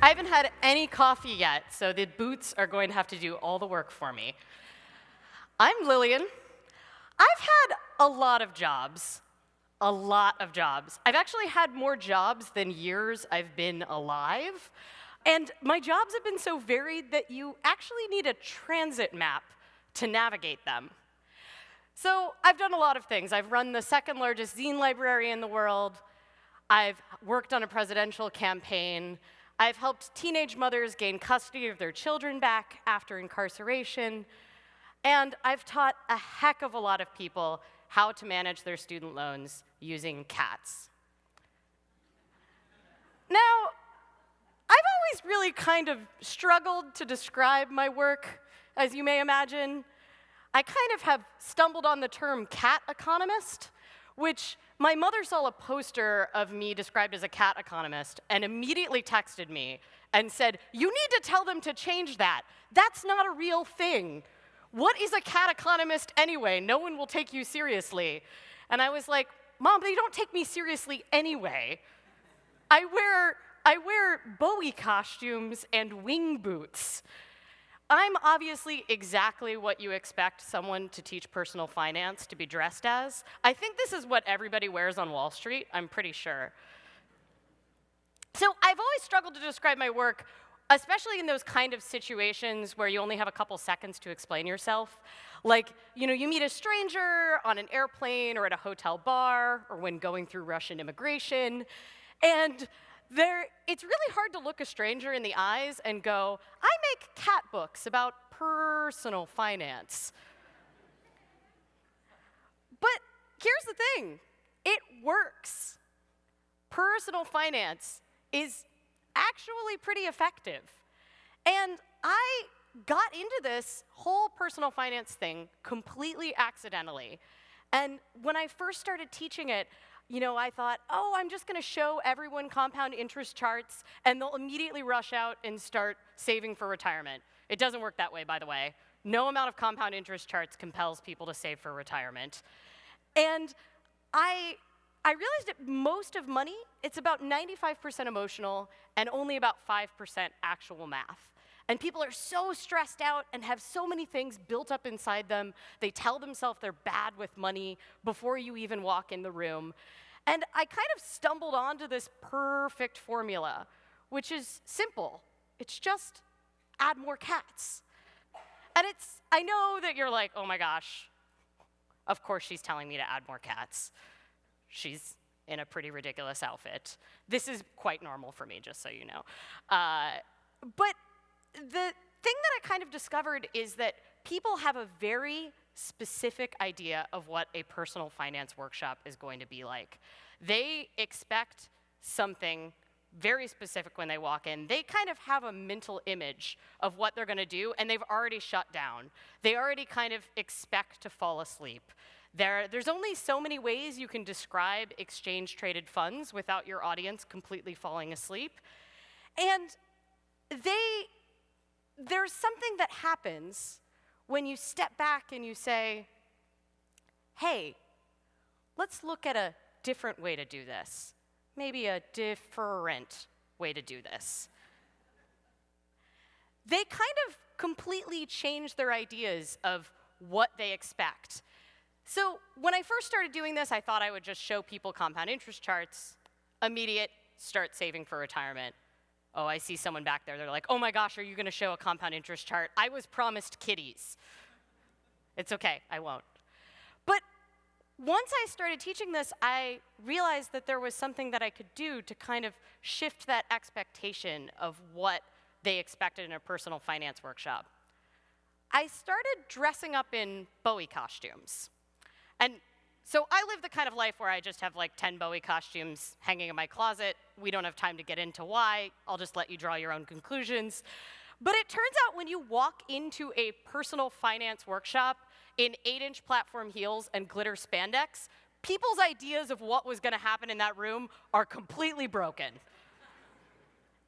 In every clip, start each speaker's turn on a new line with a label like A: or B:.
A: I haven't had any coffee yet, so the boots are going to have to do all the work for me. I'm Lillian. I've had a lot of jobs. A lot of jobs. I've actually had more jobs than years I've been alive. And my jobs have been so varied that you actually need a transit map to navigate them. So I've done a lot of things. I've run the second largest zine library in the world. I've worked on a presidential campaign. I've helped teenage mothers gain custody of their children back after incarceration. And I've taught a heck of a lot of people how to manage their student loans using cats. Now, I've always really kind of struggled to describe my work, as you may imagine. I kind of have stumbled on the term cat economist, which my mother saw a poster of me described as a cat economist and immediately texted me and said, "You need to tell them to change that. That's not a real thing. What is a cat economist anyway? No one will take you seriously." And I was like, "Mom, they don't take me seriously anyway. I wear Bowie costumes and wing boots. I'm obviously exactly what you expect someone to teach personal finance to be dressed as. I think this is what everybody wears on Wall Street, I'm pretty sure." So I've always struggled to describe my work, especially in those kind of situations where you only have a couple seconds to explain yourself. Like, you meet a stranger on an airplane or at a hotel bar or when going through Russian immigration, and it's really hard to look a stranger in the eyes and go, "I make cat books about personal finance." But here's the thing, it works. Personal finance is actually pretty effective. And I got into this whole personal finance thing completely accidentally. And when I first started teaching it, I thought, oh, I'm just going to show everyone compound interest charts, and they'll immediately rush out and start saving for retirement. It doesn't work that way, by the way. No amount of compound interest charts compels people to save for retirement. And I realized that most of money, it's about 95% emotional and only about 5% actual math. And people are so stressed out and have so many things built up inside them. They tell themselves they're bad with money before you even walk in the room. And I kind of stumbled onto this perfect formula, which is simple. It's just add more cats. And I know that you're like, oh my gosh, of course she's telling me to add more cats. She's in a pretty ridiculous outfit. This is quite normal for me, just so you know. But the thing that I kind of discovered is that people have a very specific idea of what a personal finance workshop is going to be like. They expect something very specific when they walk in. They kind of have a mental image of what they're going to do, and they've already shut down. They already kind of expect to fall asleep. There's only so many ways you can describe exchange-traded funds without your audience completely falling asleep. And there's something that happens when you step back and you say, hey, let's look at a different way to do this. Maybe a different way to do this. They kind of completely change their ideas of what they expect. So when I first started doing this, I thought I would just show people compound interest charts, immediate, start saving for retirement. Oh, I see someone back there. They're like, oh my gosh, are you going to show a compound interest chart? I was promised kitties. It's okay, I won't. But once I started teaching this, I realized that there was something that I could do to kind of shift that expectation of what they expected in a personal finance workshop. I started dressing up in Bowie costumes. And so I live the kind of life where I just have like 10 Bowie costumes hanging in my closet. We don't have time to get into why. I'll just let you draw your own conclusions. But it turns out when you walk into a personal finance workshop in 8-inch platform heels and glitter spandex, people's ideas of what was going to happen in that room are completely broken.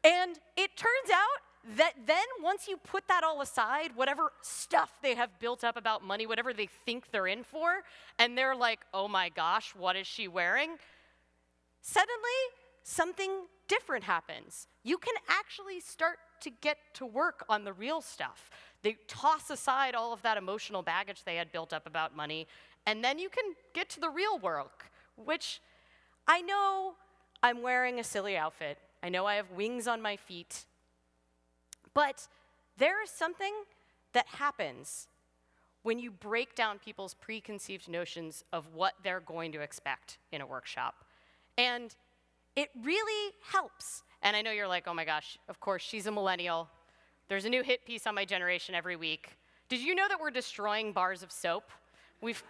A: And it turns out that then once you put that all aside, whatever stuff they have built up about money, whatever they think they're in for, and they're like, oh my gosh, what is she wearing? Suddenly, something different happens. You can actually start to get to work on the real stuff. They toss aside all of that emotional baggage they had built up about money, and then you can get to the real work, which I know I'm wearing a silly outfit. I know I have wings on my feet. But there is something that happens when you break down people's preconceived notions of what they're going to expect in a workshop. And it really helps. And I know you're like, oh my gosh, of course, she's a millennial. There's a new hit piece on my generation every week. Did you know that we're destroying bars of soap? We've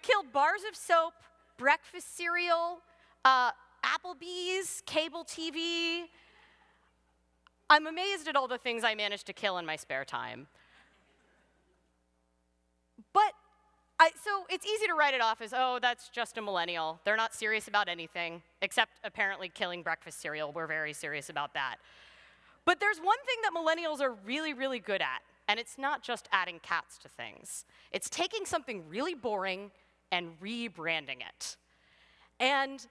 A: killed bars of soap, breakfast cereal, Applebee's, cable TV. I'm amazed at all the things I managed to kill in my spare time. But so it's easy to write it off as, oh, that's just a millennial. They're not serious about anything, except apparently killing breakfast cereal. We're very serious about that. But there's one thing that millennials are really, really good at, and it's not just adding cats to things. It's taking something really boring and rebranding it. And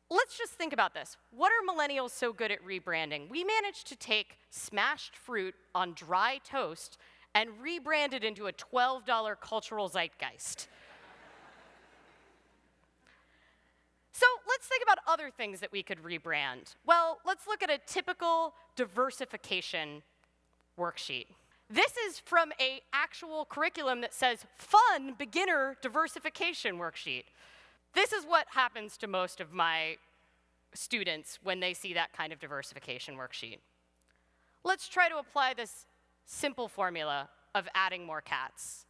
A: let's just think about this. What are millennials so good at rebranding? We managed to take smashed fruit on dry toast and rebrand it into a $12 cultural zeitgeist. So let's think about other things that we could rebrand. Well, let's look at a typical diversification worksheet. This is from an actual curriculum that says fun beginner diversification worksheet. This is what happens to most of my students when they see that kind of diversification worksheet. Let's try to apply this simple formula of adding more cats.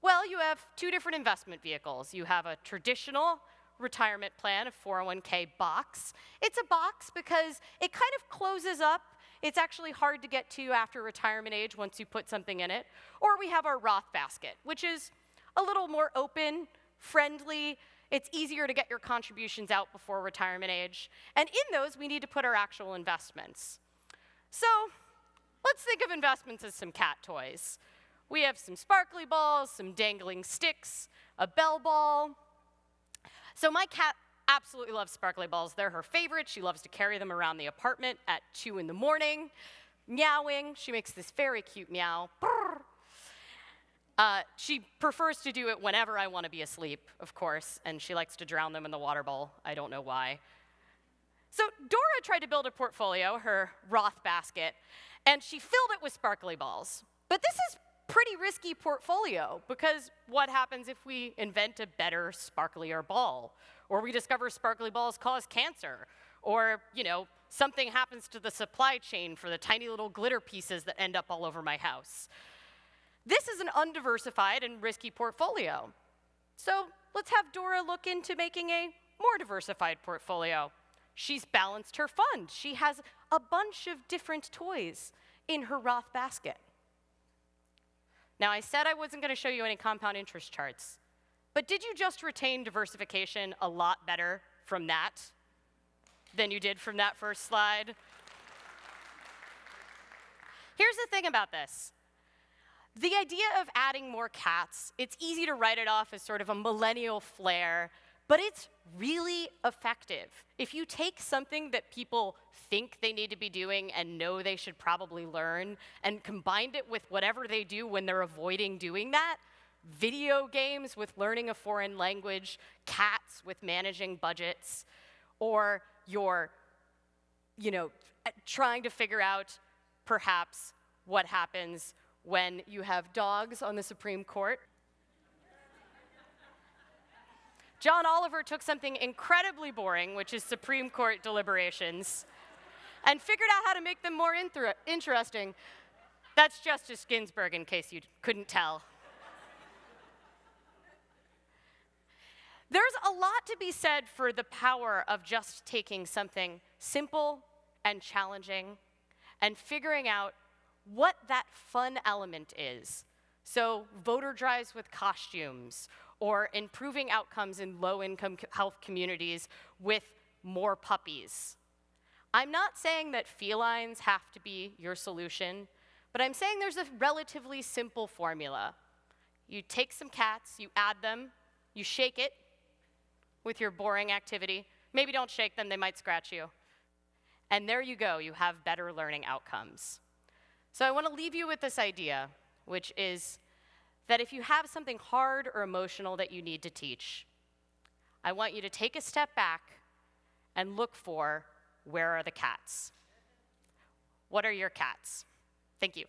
A: Well, you have two different investment vehicles. You have a traditional retirement plan, a 401k box. It's a box because it kind of closes up. It's actually hard to get to after retirement age once you put something in it. Or we have our Roth basket, which is a little more open, friendly. It's easier to get your contributions out before retirement age. And in those, we need to put our actual investments. So let's think of investments as some cat toys. We have some sparkly balls, some dangling sticks, a bell ball. So my cat absolutely loves sparkly balls. They're her favorite. She loves to carry them around the apartment at 2 in the morning, meowing. She makes this very cute meow. She prefers to do it whenever I want to be asleep, of course, and she likes to drown them in the water bowl. I don't know why. So Dora tried to build a portfolio, her Roth basket, and she filled it with sparkly balls. But this is pretty risky portfolio, because what happens if we invent a better, sparklier ball? Or we discover sparkly balls cause cancer? Or, something happens to the supply chain for the tiny little glitter pieces that end up all over my house. This is an undiversified and risky portfolio. So let's have Dora look into making a more diversified portfolio. She's balanced her fund. She has a bunch of different toys in her Roth basket. Now, I said I wasn't going to show you any compound interest charts, but did you just retain diversification a lot better from that than you did from that first slide? Here's the thing about this. The idea of adding more cats, it's easy to write it off as sort of a millennial flair, but it's really effective. If you take something that people think they need to be doing and know they should probably learn and combined it with whatever they do when they're avoiding doing that, video games with learning a foreign language, cats with managing budgets, or you're, trying to figure out perhaps what happens when you have dogs on the Supreme Court. John Oliver took something incredibly boring, which is Supreme Court deliberations, and figured out how to make them more interesting. That's Justice Ginsburg, in case you couldn't tell. There's a lot to be said for the power of just taking something simple and challenging and figuring out what that fun element is. So voter drives with costumes, or improving outcomes in low-income health communities with more puppies. I'm not saying that felines have to be your solution, but I'm saying there's a relatively simple formula. You take some cats, you add them, you shake it with your boring activity, Maybe don't shake them, they might scratch you. And there you go, you have better learning outcomes. So I want to leave you with this idea, which is that if you have something hard or emotional that you need to teach, I want you to take a step back and look for, where are the cats? What are your cats? Thank you.